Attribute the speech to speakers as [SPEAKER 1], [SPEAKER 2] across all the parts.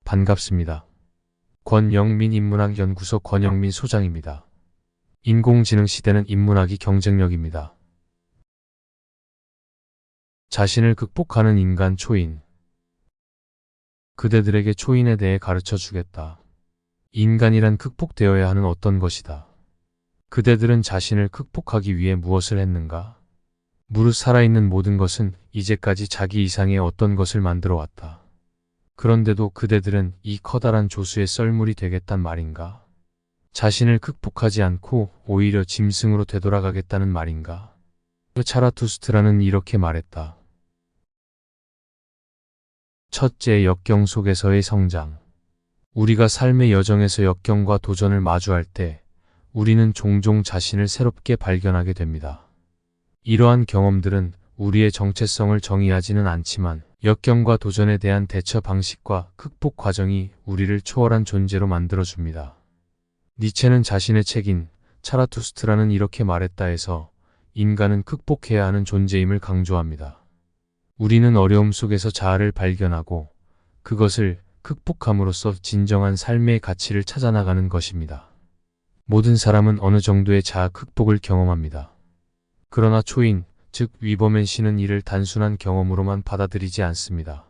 [SPEAKER 1] 반갑습니다. 권영민 인문학연구소 권영민 소장입니다. 인공지능 시대는 인문학이 경쟁력입니다. 자신을 극복하는 인간 초인. 그대들에게 초인에 대해 가르쳐 주겠다. 인간이란 극복되어야 하는 어떤 것이다. 그대들은 자신을 극복하기 위해 무엇을 했는가? 무릇 살아있는 모든 것은 이제까지 자기 이상의 어떤 것을 만들어 왔다. 그런데도 그대들은 이 커다란 조수의 썰물이 되겠단 말인가? 자신을 극복하지 않고 오히려 짐승으로 되돌아가겠다는 말인가? 차라투스트라는 이렇게 말했다. 첫째, 역경 속에서의 성장. 우리가 삶의 여정에서 역경과 도전을 마주할 때 우리는 종종 자신을 새롭게 발견하게 됩니다. 이러한 경험들은 우리의 정체성을 정의하지는 않지만 역경과 도전에 대한 대처 방식과 극복 과정이 우리를 초월한 존재로 만들어줍니다. 니체는 자신의 책인 차라투스트라는 이렇게 말했다 해서 인간은 극복해야 하는 존재임을 강조합니다. 우리는 어려움 속에서 자아를 발견하고 그것을 극복함으로써 진정한 삶의 가치를 찾아나가는 것입니다. 모든 사람은 어느 정도의 자아 극복을 경험합니다. 그러나 초인, 즉 위버맨 씨는 이를 단순한 경험으로만 받아들이지 않습니다.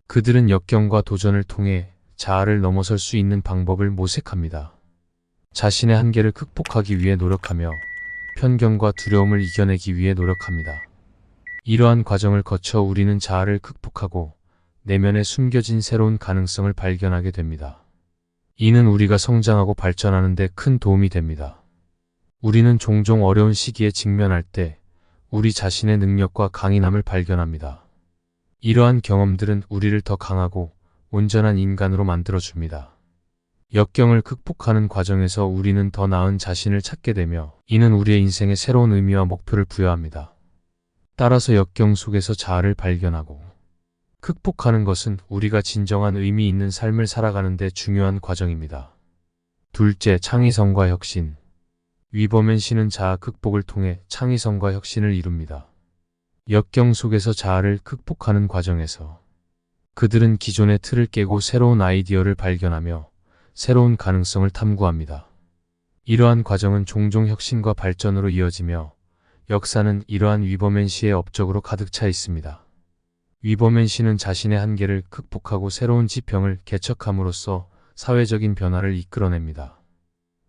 [SPEAKER 1] 그들은 역경과 도전을 통해 자아를 넘어설 수 있는 방법을 모색합니다. 자신의 한계를 극복하기 위해 노력하며 편견과 두려움을 이겨내기 위해 노력합니다. 이러한 과정을 거쳐 우리는 자아를 극복하고 내면에 숨겨진 새로운 가능성을 발견하게 됩니다. 이는 우리가 성장하고 발전하는 데 큰 도움이 됩니다. 우리는 종종 어려운 시기에 직면할 때 우리 자신의 능력과 강인함을 발견합니다. 이러한 경험들은 우리를 더 강하고 온전한 인간으로 만들어줍니다. 역경을 극복하는 과정에서 우리는 더 나은 자신을 찾게 되며 이는 우리의 인생에 새로운 의미와 목표를 부여합니다. 따라서 역경 속에서 자아를 발견하고 극복하는 것은 우리가 진정한 의미 있는 삶을 살아가는 데 중요한 과정입니다. 둘째, 창의성과 혁신. 위버맨 씨는 자아 극복을 통해 창의성과 혁신을 이룹니다. 역경 속에서 자아를 극복하는 과정에서 그들은 기존의 틀을 깨고 새로운 아이디어를 발견하며 새로운 가능성을 탐구합니다. 이러한 과정은 종종 혁신과 발전으로 이어지며 역사는 이러한 위버맨 씨의 업적으로 가득 차 있습니다. 위버맨 씨는 자신의 한계를 극복하고 새로운 지평을 개척함으로써 사회적인 변화를 이끌어냅니다.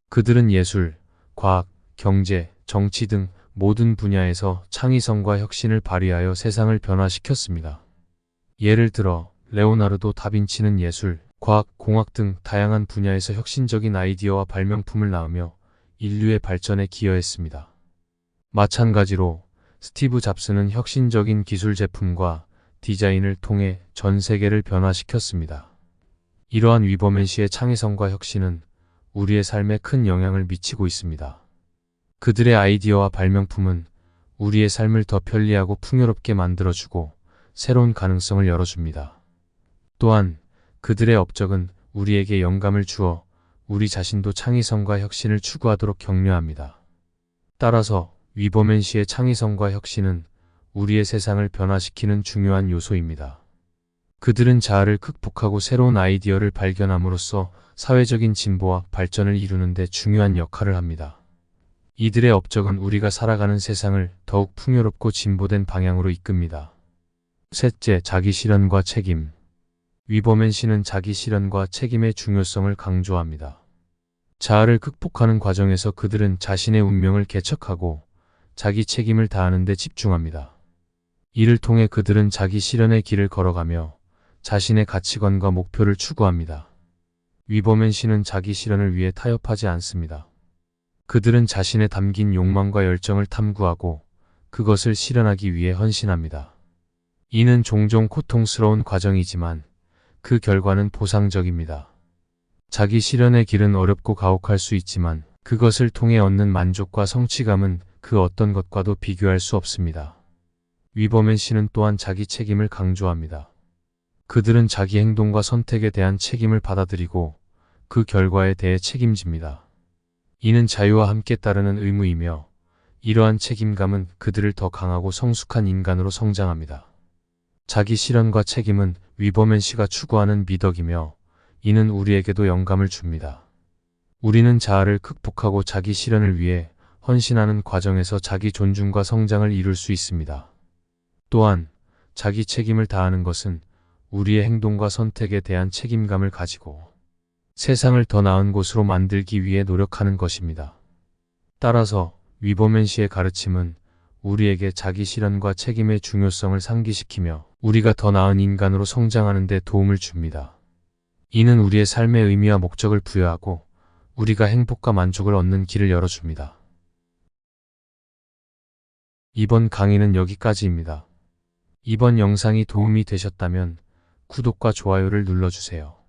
[SPEAKER 1] 그들은 예술, 과학, 경제, 정치 등 모든 분야에서 창의성과 혁신을 발휘하여 세상을 변화시켰습니다. 예를 들어 레오나르도 다빈치는 예술, 과학, 공학 등 다양한 분야에서 혁신적인 아이디어와 발명품을 낳으며 인류의 발전에 기여했습니다. 마찬가지로 스티브 잡스는 혁신적인 기술 제품과 디자인을 통해 전 세계를 변화시켰습니다. 이러한 위버맨 씨의 창의성과 혁신은 우리의 삶에 큰 영향을 미치고 있습니다. 그들의 아이디어와 발명품은 우리의 삶을 더 편리하고 풍요롭게 만들어주고 새로운 가능성을 열어줍니다. 또한 그들의 업적은 우리에게 영감을 주어 우리 자신도 창의성과 혁신을 추구하도록 격려합니다. 따라서 위버맨 씨의 창의성과 혁신은 우리의 세상을 변화시키는 중요한 요소입니다. 그들은 자아를 극복하고 새로운 아이디어를 발견함으로써 사회적인 진보와 발전을 이루는 데 중요한 역할을 합니다. 이들의 업적은 우리가 살아가는 세상을 더욱 풍요롭고 진보된 방향으로 이끕니다. 셋째, 자기 실현과 책임. 위버맨 씨는 자기 실현과 책임의 중요성을 강조합니다. 자아를 극복하는 과정에서 그들은 자신의 운명을 개척하고 자기 책임을 다하는 데 집중합니다. 이를 통해 그들은 자기 실현의 길을 걸어가며 자신의 가치관과 목표를 추구합니다. 위버맨 씨는 자기 실현을 위해 타협하지 않습니다. 그들은 자신에 담긴 욕망과 열정을 탐구하고 그것을 실현하기 위해 헌신합니다. 이는 종종 고통스러운 과정이지만 그 결과는 보상적입니다. 자기 실현의 길은 어렵고 가혹할 수 있지만 그것을 통해 얻는 만족과 성취감은 그 어떤 것과도 비교할 수 없습니다. 위버맨 씨는 또한 자기 책임을 강조합니다. 그들은 자기 행동과 선택에 대한 책임을 받아들이고 그 결과에 대해 책임집니다. 이는 자유와 함께 따르는 의무이며 이러한 책임감은 그들을 더 강하고 성숙한 인간으로 성장합니다. 자기 실현과 책임은 위버맨 씨가 추구하는 미덕이며 이는 우리에게도 영감을 줍니다. 우리는 자아를 극복하고 자기 실현을 위해 헌신하는 과정에서 자기 존중과 성장을 이룰 수 있습니다. 또한 자기 책임을 다하는 것은 우리의 행동과 선택에 대한 책임감을 가지고 세상을 더 나은 곳으로 만들기 위해 노력하는 것입니다. 따라서 위버맨 씨의 가르침은 우리에게 자기 실현과 책임의 중요성을 상기시키며 우리가 더 나은 인간으로 성장하는 데 도움을 줍니다. 이는 우리의 삶의 의미와 목적을 부여하고 우리가 행복과 만족을 얻는 길을 열어줍니다. 이번 강의는 여기까지입니다. 이번 영상이 도움이 되셨다면 구독과 좋아요를 눌러주세요.